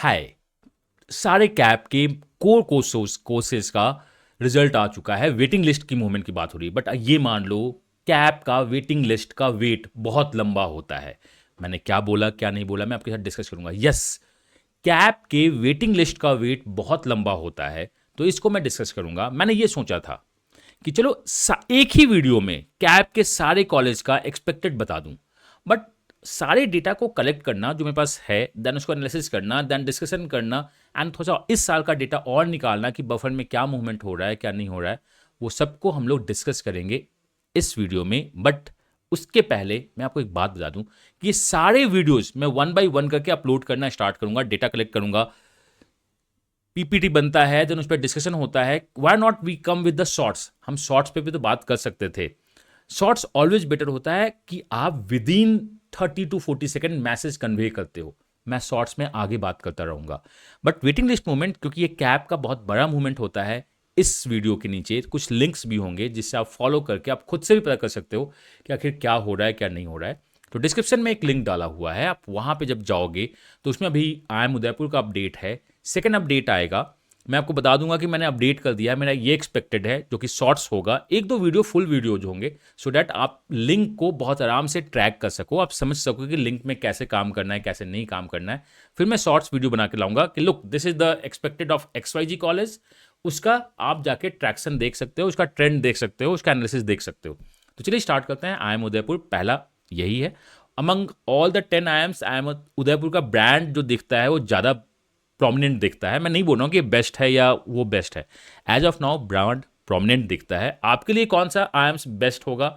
हाय, सारे कैप के core courses का रिजल्ट आ चुका है। वेटिंग लिस्ट की मूवमेंट की बात हो रही है, बट ये मान लो कैप का वेटिंग लिस्ट का वेट बहुत लंबा होता है। मैंने क्या बोला क्या नहीं बोला मैं आपके साथ डिस्कस करूंगा। यस, कैप के वेटिंग लिस्ट का वेट बहुत लंबा होता है, तो इसको मैं डिस्कस करूंगा। मैंने ये सोचा था कि चलो एक ही वीडियो में कैप के सारे कॉलेज का एक्सपेक्टेड बता दूं, बट सारे डेटा को कलेक्ट करना जो मेरे पास है, देन उसको एनालिसिस करना, देन डिस्कशन करना, एंड थोड़ा सा इस साल का डेटा और निकालना कि बफर में क्या मूवमेंट हो रहा है क्या नहीं हो रहा है, वो सबको हम लोग डिस्कस करेंगे इस वीडियो में। बट उसके पहले मैं आपको एक बात बता दूं कि ये सारे वीडियोस मैं वन बाय वन करके अपलोड करना स्टार्ट करूंगा, डेटा कलेक्ट करूंगा, पीपीटी बनता है, देन उस पर डिस्कशन होता है। Why not we come with the shorts, हम शॉर्ट्स पे भी तो बात कर सकते थे। शॉर्ट्स ऑलवेज बेटर होता है कि आप with in 30 to 40 second message convey करते हो। मैं शॉर्ट्स में आगे बात करता रहूंगा, बट वेटिंग लिस्ट मूवमेंट क्योंकि ये कैप का बहुत बड़ा मूवमेंट होता है, इस वीडियो के नीचे कुछ लिंक्स भी होंगे जिससे आप फॉलो करके आप खुद से भी पता कर सकते हो कि आखिर क्या हो रहा है क्या नहीं हो रहा है। तो डिस्क्रिप्शन में एक लिंक डाला हुआ है, आप वहां पे जब जाओगे तो उसमें अभी IIM उदयपुर का अपडेट है, सेकेंड अपडेट आएगा। मैं आपको बता दूंगा कि मैंने अपडेट कर दिया है, मेरा ये एक्सपेक्टेड है जो कि शॉर्ट्स होगा, एक दो वीडियो फुल वीडियोज होंगे, सो डैट आप लिंक को बहुत आराम से ट्रैक कर सको, आप समझ सको कि लिंक में कैसे काम करना है कैसे नहीं काम करना है। फिर मैं शॉर्ट्स वीडियो बना के लाऊंगा कि look this is the expected of XYZ college, उसका आप जाके ट्रैक्शन देख सकते हो, उसका ट्रेंड देख सकते हो, उसका एनालिसिस देख सकते हो। तो चलिए स्टार्ट करते हैं। IIM उदयपुर पहला यही है। Among all the 10 IIMs, IIM Udaipur का ब्रांड जो दिखता है वो ज़्यादा प्रोमिनेंट दिखता है। मैं नहीं बोल रहा हूँ कि बेस्ट है या वो बेस्ट है, as of now brand prominent दिखता है। आपके लिए कौन सा IIMs बेस्ट होगा,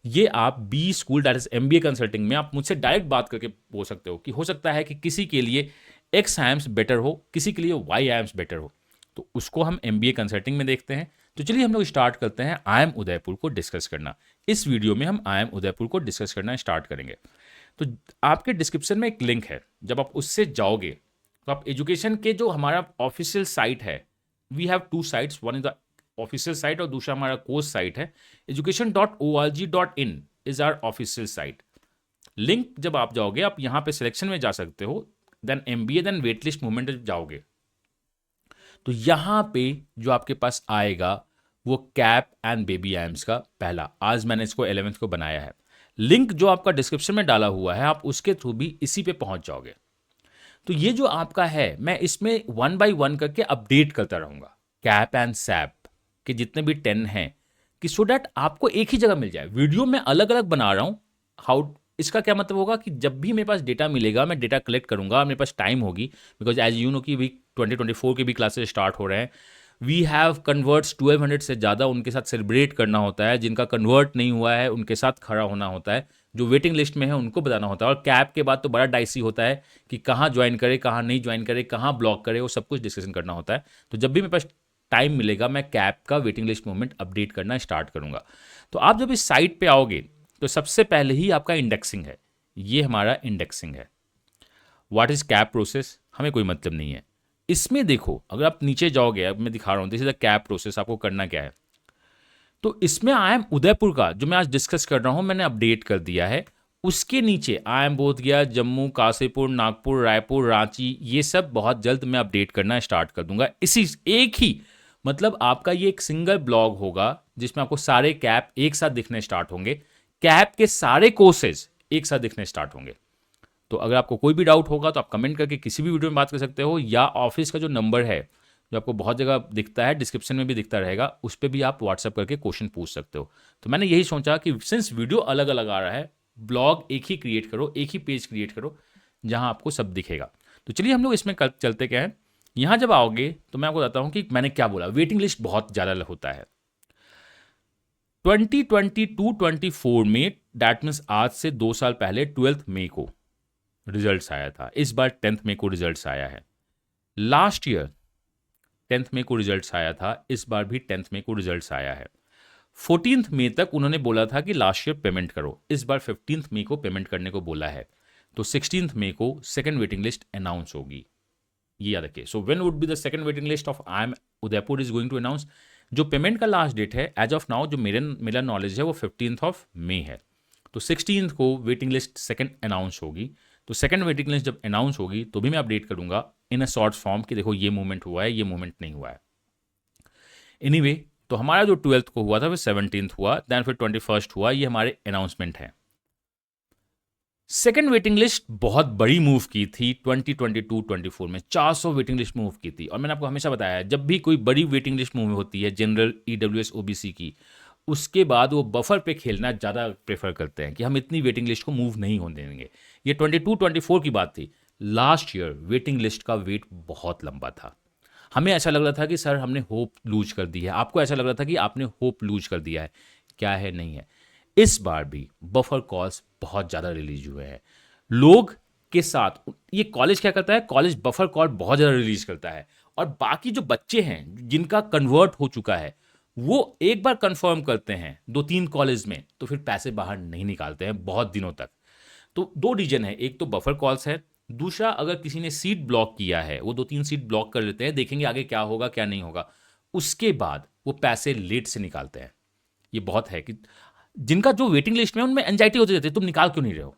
ये आप B school that is MBA consulting में आप मुझसे डायरेक्ट बात करके बोल सकते हो कि हो सकता है कि किसी के लिए X IIMs बेटर हो, किसी के लिए Y IIMs बेटर हो, तो उसको हम MBA कंसल्टिंग में देखते हैं। तो चलिए हम लोग स्टार्ट करते हैं IIM उदयपुर को डिस्कस करना। इस वीडियो में हम IIM उदयपुर को डिस्कस करना स्टार्ट करेंगे। तो आपके डिस्क्रिप्शन में एक लिंक है, जब आप उससे जाओगे तो आप एजुकेशन के जो हमारा ऑफिशियल साइट है, we have two sites, one is the official site और दूसरा हमारा कोर्स साइट है। education.org.in is our official site. Link जब आप जाओगे आप यहाँ पे सिलेक्शन में जा सकते हो, then MBA, then wait list movement जाओगे तो यहाँ पे जो आपके पास आएगा वो कैप एंड बेबी IIMs का पहला, आज मैंने इसको 11th को बनाया है। लिंक जो आपका डिस्क्रिप्शन में डाला हुआ है, आप उसके थ्रू भी इसी पे पहुंच जाओगे। तो ये जो आपका है, मैं इसमें वन बाय वन करके अपडेट करता रहूंगा कैप एंड सैप के जितने भी 10 हैं, कि सो डैट आपको एक ही जगह मिल जाए। वीडियो में अलग अलग बना रहा हूं। हाउ, इसका क्या मतलब होगा कि जब भी मेरे पास डेटा मिलेगा मैं डेटा कलेक्ट करूंगा, मेरे पास टाइम होगी, बिकॉज एज यू नो कि भी 2024 के भी क्लासेस स्टार्ट हो रहे हैं। वी हैव कन्वर्ट्स 1200 से ज़्यादा, उनके साथ सेलिब्रेट करना होता है। जिनका कन्वर्ट नहीं हुआ है उनके साथ खड़ा होना होता है, जो वेटिंग लिस्ट में है उनको बताना होता है। और कैप के बाद तो बड़ा डाइसी होता है कि कहाँ ज्वाइन करे कहाँ नहीं ज्वाइन करे, कहाँ ब्लॉक करे, वो सब कुछ डिस्कशन करना होता है। तो जब भी मेरे पास टाइम मिलेगा मैं कैप का वेटिंग लिस्ट मूवमेंट अपडेट करना स्टार्ट करूंगा। तो आप जब इस साइट पे आओगे तो सबसे पहले ही आपका इंडेक्सिंग है, ये हमारा इंडेक्सिंग है। व्हाट इज कैप प्रोसेस हमें कोई मतलब नहीं है इसमें। देखो अगर आप नीचे जाओगे, अब मैं दिखा रहा हूँ this is the cap process, आपको करना क्या है। तो इसमें IIM उदयपुर का जो मैं आज डिस्कस कर रहा हूं मैंने अपडेट कर दिया है। उसके नीचे IIM बोधगया, जम्मू, काशीपुर, नागपुर, रायपुर, रांची, ये सब बहुत जल्द मैं अपडेट करना स्टार्ट कर दूंगा। इसी एक ही मतलब आपका ये एक सिंगल ब्लॉग होगा जिसमें आपको सारे कैप एक साथ दिखने स्टार्ट होंगे, कैप के सारे कोर्सेज एक साथ दिखने स्टार्ट होंगे। तो अगर आपको कोई भी डाउट होगा तो आप कमेंट करके किसी भी वीडियो में बात कर सकते हो, या ऑफिस का जो नंबर है जो आपको बहुत जगह दिखता है, डिस्क्रिप्शन में भी दिखता रहेगा, उस पर भी आप व्हाट्सअप करके क्वेश्चन पूछ सकते हो। तो मैंने यही सोचा कि सिंस वीडियो अलग अलग आ रहा है, ब्लॉग एक ही क्रिएट करो, एक ही पेज क्रिएट करो जहां आपको सब दिखेगा। तो चलिए हम लोग इसमें चलते क्या है। यहां जब आओगे तो मैं आपको बताता हूं कि मैंने क्या बोला, वेटिंग लिस्ट बहुत ज़्यादा होता है 2022-24 में। डैट मीन्स आज से 2 साल पहले 12 मई को रिजल्ट्स आया था, इस बार 10 मई को रिजल्ट्स आया है। लास्ट ईयर 10 मई को रिजल्ट्स आया था, इस बार भी 10 मई को रिजल्ट्स आया है। 14 मई तक उन्होंने बोला था कि लास्ट ईयर पेमेंट करो, इस बार 15 मई को पेमेंट करने को बोला है। तो 16 मई को सेकंड वेटिंग लिस्ट अनाउंस होगी, ये याद रखिए। So when would be the second waiting list of IIM Udaipur is going to announce. जो पेमेंट का लास्ट डेट है एज ऑफ नाउ जो मेरा नॉलेज है वो 15 मई है। तो 16 को वेटिंग लिस्ट सेकंड अनाउंस होगी। तो सेकंड वेटिंग लिस्ट जब अनाउंस होगी तो भी मैं अपडेट करूंगा इन अ शॉर्ट फॉर्म कि देखो ये मूवमेंट हुआ है, ये मूवमेंट नहीं हुआ है। एनीवे तो हमारा जो 12th को हुआ था फिर 17th हुआ, देन फिर 21st हुआ, ये हमारे अनाउंसमेंट हैं। सेकेंड वेटिंग लिस्ट बहुत बड़ी मूव की थी 2022-24 में, 400 वेटिंग लिस्ट मूव की थी। और मैंने आपको हमेशा बताया है, जब भी कोई बड़ी वेटिंग लिस्ट मूव होती है जनरल, ईडब्ल्यूएस, ओबीसी की, उसके बाद वो बफर पे खेलना ज़्यादा प्रेफर करते हैं कि हम इतनी वेटिंग लिस्ट को मूव नहीं होने देंगे। ये 22-24 की बात थी। लास्ट ईयर वेटिंग लिस्ट का वेट बहुत लंबा था। हमें ऐसा लग रहा था कि सर हमने होप लूज कर दी है, आपको ऐसा लग रहा था कि आपने होप लूज कर दिया है। क्या है, नहीं है। इस बार भी बफर कॉल्स बहुत ज़्यादा रिलीज हुए हैं लोग के साथ। ये कॉलेज क्या करता है, कॉलेज बफर कॉल बहुत ज़्यादा रिलीज करता है, और बाकी जो बच्चे हैं जिनका कन्वर्ट हो चुका है वो एक बार कंफर्म करते हैं 2-3 कॉलेज में, तो फिर पैसे बाहर नहीं निकालते हैं बहुत दिनों तक। तो 2 रीजन है, एक तो बफर कॉल्स है, दूसरा अगर किसी ने सीट ब्लॉक किया है वो 2-3 सीट ब्लॉक कर लेते हैं, देखेंगे आगे क्या होगा क्या नहीं होगा, उसके बाद वो पैसे लेट से निकालते हैं। ये बहुत है कि जिनका जो वेटिंग लिस्ट में उनमें एंजाइटी होती रहती है, तुम निकाल क्यों नहीं रहे हो,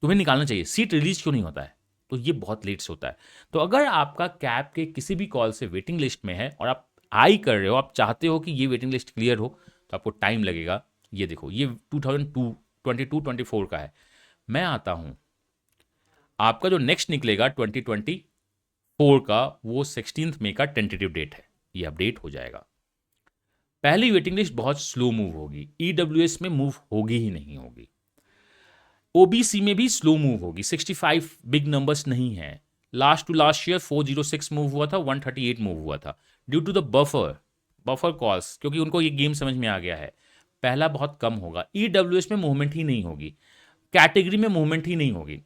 तुम्हें निकालना चाहिए, सीट रिलीज क्यों नहीं होता है, तो ये बहुत लेट से होता है। तो अगर आपका कैब के किसी भी कॉल से वेटिंग लिस्ट में है और आप आई कर रहे हो, आप चाहते हो कि ये वेटिंग लिस्ट क्लियर हो, तो आपको टाइम लगेगा। ये देखो, ये 2022-24 का है। मैं आता हूं, आपका जो नेक्स्ट निकलेगा 2024 का, वो 16 मई का टेंटेटिव डेट है, ये अपडेट हो जाएगा। पहली वेटिंग लिस्ट बहुत स्लो मूव होगी, ईडब्ल्यूएस में मूव होगी ही नहीं होगी, ओबीसी में भी स्लो मूव होगी, 65 बिग नंबर्स नहीं है। Last to last year 406 move हुआ था, 138 मूव हुआ था, due to the buffer calls, क्योंकि उनको ये गेम समझ में आ गया है। पहला बहुत कम होगा, ईडब्ल्यूएस में मूवमेंट ही नहीं होगी, कैटेगरी में मूवमेंट ही नहीं होगी।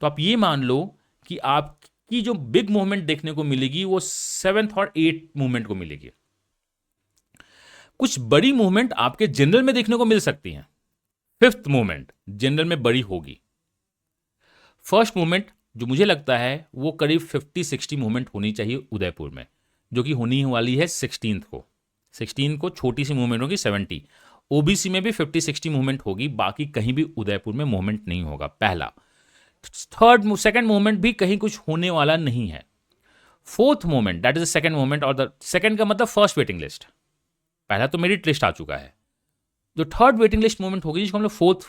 तो आप ये मान लो कि आपकी जो बिग मूवमेंट देखने को मिलेगी वो 7th और 8th मूवमेंट को मिलेगी। कुछ बड़ी मूवमेंट आपके जनरल में देखने को मिल सकती हैं। 5th मूवमेंट जनरल में बड़ी होगी। फर्स्ट मूवमेंट जो मुझे लगता है वो करीब 50-60 मूवमेंट होनी चाहिए उदयपुर में, जो कि होनी वाली है 16th को। 16 को छोटी सी मूवमेंट होगी 70। ओबीसी में भी 50-60 मूवमेंट होगी, बाकी कहीं भी उदयपुर में मूवमेंट नहीं होगा, पहला। सेकंड मूवमेंट भी कहीं कुछ होने वाला नहीं है। Fourth movement, that is the second movement, और द सेकंड का मतलब फर्स्ट वेटिंग लिस्ट, पहला तो मेरिट लिस्ट आ चुका है। जो थर्ड वेटिंग लिस्ट मूवमेंट होगी, जिसको हम लोग फोर्थ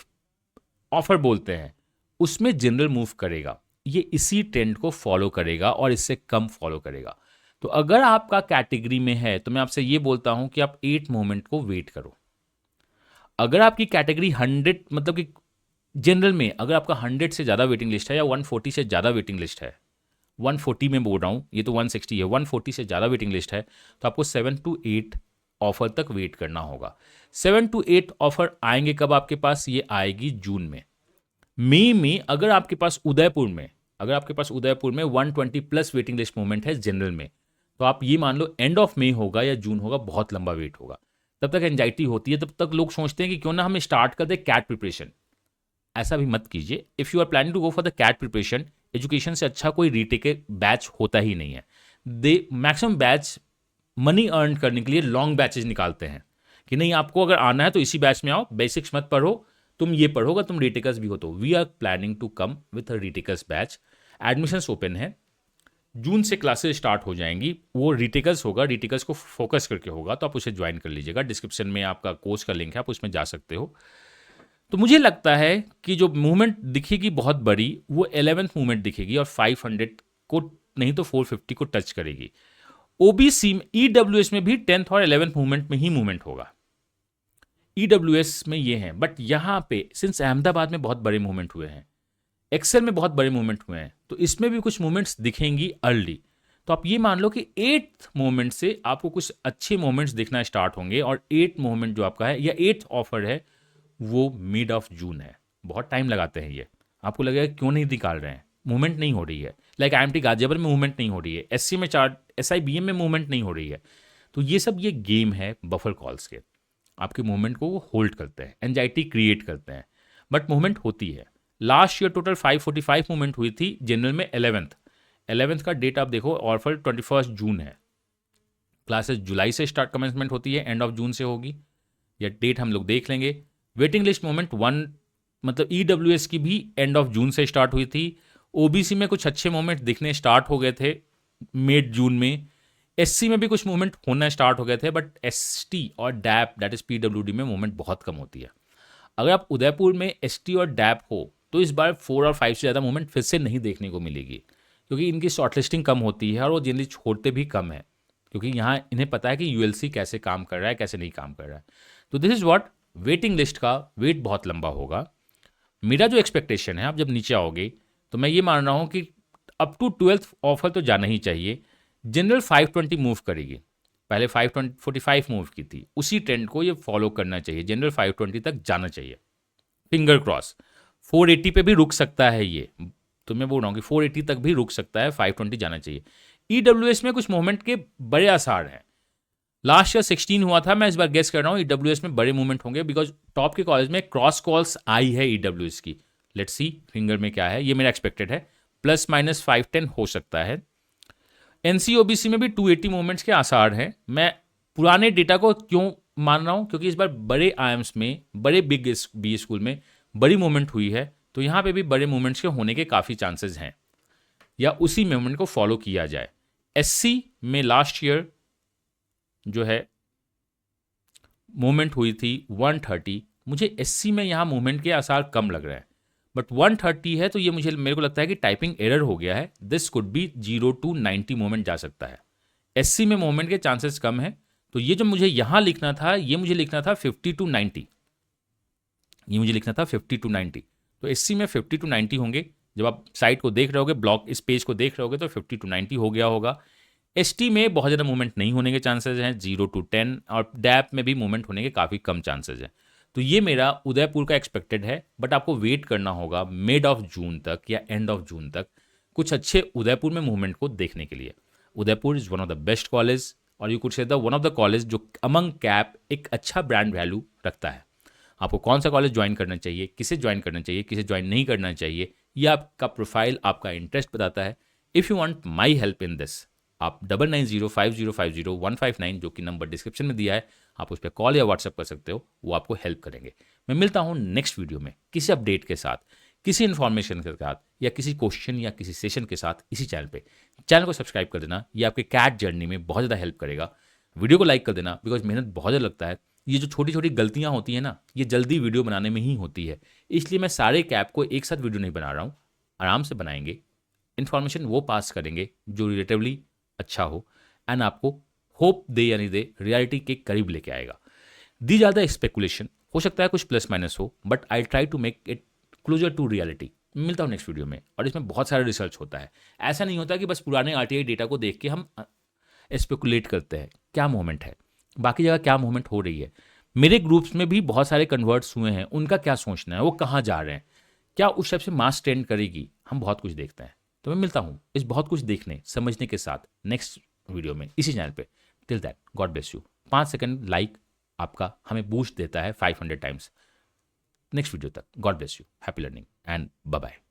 ऑफर बोलते हैं, उसमें जनरल मूव करेगा। ये इसी ट्रेंड को फॉलो करेगा और इससे कम फॉलो करेगा। तो अगर आपका कैटेगरी में है तो मैं आपसे ये बोलता हूं कि आप 8 मूवमेंट को वेट करो। अगर आपकी कैटेगरी 100, मतलब कि जनरल में अगर आपका 100 से ज़्यादा वेटिंग लिस्ट है या 140 से ज़्यादा वेटिंग लिस्ट है, 140 में बोल रहा हूँ, ये तो 160 है, 140 से ज़्यादा वेटिंग लिस्ट है, तो आपको 7 to 8 ऑफर तक वेट करना होगा। 7 to 8 ऑफर आएंगे कब आपके पास, ये आएगी जून में। मई में अगर आपके पास उदयपुर में 120 प्लस वेटिंग लिस्ट मूवमेंट है जनरल में, तो आप ये मान लो एंड ऑफ मई होगा या जून होगा, बहुत लंबा वेट होगा। तब तक एंजाइटी होती है, तब तक लोग सोचते हैं कि क्यों ना हम स्टार्ट कर दे कैट प्रिपरेशन। ऐसा भी मत कीजिए। If you are planning to go for the CAT preparation, education से अच्छा कोई रीटेक बैच होता ही नहीं है। They maximum batch money earn करने के लिए लॉन्ग बैचेज निकालते हैं कि नहीं, आपको अगर आना है तो इसी बैच में आओ, बेसिक्स मत पढ़ो, तुम ये पढ़ोगा, तुम रीटेकर्स भी हो। तो we are planning to come with a retakers batch. Admissions open है, जून से क्लासेस स्टार्ट हो जाएंगी। वो रीटेकर्स होगा, रीटेकर्स को फोकस करके होगा, तो आप उसे ज्वाइन कर लीजिएगा। डिस्क्रिप्शन में आपका कोर्स का लिंक है, आप उसमें जा सकते हो। तो मुझे लगता है कि जो मूवमेंट दिखेगी बहुत बड़ी, वो 11th मूवमेंट दिखेगी और 500 को नहीं तो 450 को टच करेगी। ओबीसी में, ईडब्ल्यूएस में भी 10th और 11th मूवमेंट में ही मूवमेंट होगा। ईडब्ल्यूएस में ये है, बट यहाँ पे सिंस अहमदाबाद में बहुत बड़े मूवमेंट हुए हैं, एक्सेल में बहुत बड़े मूवमेंट हुए हैं, तो इसमें भी कुछ मूवमेंट्स दिखेंगी अर्ली। तो आप ये मान लो कि 8th मूवमेंट से आपको कुछ अच्छे मूवमेंट्स दिखना स्टार्ट होंगे, और 8th मूवमेंट जो आपका है या 8th ऑफर है वो मिड ऑफ जून है। बहुत टाइम लगाते हैं ये, आपको लगेगा क्यों नहीं निकाल रहे हैं, मूवमेंट नहीं हो रही है। लाइक IMT गाजियाबाद में मूवमेंट नहीं हो रही है, SC में SIBM में मूवमेंट नहीं हो रही है। तो ये सब ये गेम है बफर कॉल्स के, आपके मूवमेंट को वो होल्ड करते हैं, एंजाइटी क्रिएट करते हैं, बट मूवमेंट होती है। लास्ट ईयर टोटल 545 मूवमेंट हुई थी जनरल में। 11th का डेट आप देखो, ऑफर 21 जून है। क्लासेस जुलाई से स्टार्ट कमेंसमेंट होती है, एंड ऑफ जून से होगी, या डेट हम लोग देख लेंगे। वेटिंग लिस्ट मूवमेंट 1, मतलब ईडब्ल्यूएस की भी एंड ऑफ जून से स्टार्ट हुई थी। ओबीसी में कुछ अच्छे मूवमेंट दिखने स्टार्ट हो गए थे मई जून में। एससी में भी कुछ मूवमेंट होना स्टार्ट हो गए थे, बट एसटी और डैप दैट इज पीडब्ल्यूडी में मूवमेंट बहुत कम होती है। अगर आप उदयपुर में एसटी और डैप हो तो इस बार 4 और 5 से ज़्यादा मूवमेंट फिर से नहीं देखने को मिलेगी, क्योंकि इनकी शॉर्टलिस्टिंग कम होती है और वो जनरली छोड़ते भी कम है, क्योंकि यहाँ इन्हें पता है कि यूएलसी कैसे काम कर रहा है, कैसे नहीं काम कर रहा है। तो this is what waiting list का वेट बहुत लंबा होगा। मेरा जो एक्सपेक्टेशन है, आप जब नीचे आओगे तो मैं ये मान रहा हूँ कि अप टू 12th ऑफर तो जाना ही चाहिए। जनरल 520 मूव करेगी, पहले 545 मूव की थी, उसी ट्रेंड को ये फॉलो करना चाहिए, जनरल 520 तक जाना चाहिए। फिंगर क्रॉस 480 पे भी रुक सकता है ये, तो मैं बोल रहा हूँ कि 480 तक भी रुक सकता है, 520 जाना चाहिए। ईडब्ल्यूएस में कुछ मूवमेंट के बड़े आसार हैं। लास्ट ईयर 16 हुआ था, मैं इस बार गेस कर रहा हूँ ईडब्ल्यूएस में बड़े मूवमेंट होंगे, बिकॉज टॉप के कॉलेज में क्रॉस कॉल्स आई है ईडब्ल्यूएस की। लेट्स सी फिंगर में क्या है, ये मेरा एक्सपेक्टेड है, प्लस माइनस 510 हो सकता है। एनसीओबीसी में भी 280 मूवमेंट्स के आसार हैं। मैं पुराने डेटा को क्यों मान रहा हूँ, क्योंकि इस बार बड़े आईएम्स में, बड़े बिग बी स्कूल में बड़ी मूवमेंट हुई है, तो यहाँ पे भी बड़े मूवमेंट्स के होने के काफ़ी चांसेस हैं, या उसी मूवमेंट को फॉलो किया जाए। एससी में लास्ट ईयर जो है मूवमेंट हुई थी 130, मुझे एससी में यहाँ मूवमेंट के आसार कम लग रहे हैं, बट 130 है तो ये मेरे को लगता है कि टाइपिंग एरर हो गया है। This could be 0 to 90 movement जा सकता है। एससी में मूवमेंट के चांसेस कम है, तो ये जो मुझे यहाँ लिखना था, ये मुझे लिखना था 50 to 90, ये मुझे लिखना था 50 to 90। तो एससी में 50 to 90 होंगे। जब आप साइट को देख रहे होगे, ब्लॉक इस पेज को देख रहे होगे, तो 50 to 90 हो गया होगा। एसटी में बहुत ज़्यादा मूवमेंट नहीं होने के चांसेस हैं, 0 to 10, और डैप में भी मूवमेंट होने के काफ़ी कम चांसेस हैं। तो ये मेरा उदयपुर का एक्सपेक्टेड है, बट आपको वेट करना होगा मिड ऑफ जून तक या एंड ऑफ जून तक कुछ अच्छे उदयपुर में मूवमेंट को देखने के लिए। Udaipur is one of the best college, और you could say the one of the college जो अमंग कैप एक अच्छा ब्रांड वैल्यू रखता है। आपको कौन सा कॉलेज ज्वाइन करना चाहिए, किसे ज्वाइन करना चाहिए, किसे ज्वाइन नहीं करना चाहिए, ये आपका प्रोफाइल, आपका इंटरेस्ट बताता है। If you want my help in this, आप 9905050159 जो कि नंबर डिस्क्रिप्शन में दिया है, आप उस पर कॉल या व्हाट्सएप कर सकते हो, वो आपको हेल्प करेंगे। मैं मिलता हूँ नेक्स्ट वीडियो में किसी अपडेट के साथ, किसी इन्फॉर्मेशन के साथ, या किसी क्वेश्चन या किसी सेशन के साथ इसी चैनल पे। चैनल को सब्सक्राइब कर देना, ये आपके कैट जर्नी में बहुत ज़्यादा हेल्प करेगा। वीडियो को लाइक कर देना, बिकॉज मेहनत बहुत ज़्यादा लगता है। ये जो छोटी छोटी गलतियाँ होती हैं ना, ये जल्दी वीडियो बनाने में ही होती है, इसलिए मैं सारे कैप को एक साथ वीडियो नहीं बना रहा हूँ, आराम से बनाएंगे, इन्फॉर्मेशन वो पास करेंगे जो रिलेटिवली अच्छा हो, एंड आपको होप दे या नहीं दे, रियलिटी के करीब लेके आएगा। दी ज़्यादा स्पेकुलेशन हो सकता है, कुछ प्लस माइनस हो, but I try to make it closer to reality. मिलता हूँ नेक्स्ट वीडियो में, और इसमें बहुत सारा रिसर्च होता है। ऐसा नहीं होता कि बस पुराने आरटीआई डेटा को देख के हम स्पेकुलेट करते हैं क्या मूवमेंट है, बाकी जगह क्या मूवमेंट हो रही है। मेरे ग्रुप्स में भी बहुत सारे कन्वर्ट्स हुए हैं, उनका क्या सोचना है, वो कहाँ जा रहे हैं, क्या उस टाइप से मास ट्रेंड करेगी, हम बहुत कुछ देखते हैं। तो मैं मिलता हूँ इस बहुत कुछ देखने समझने के साथ नेक्स्ट वीडियो में इसी चैनल पे। Till that, God bless you. 5 second like आपका हमें बूस्ट देता है 500 टाइम्स। नेक्स्ट वीडियो तक, God bless you, happy learning and bye bye.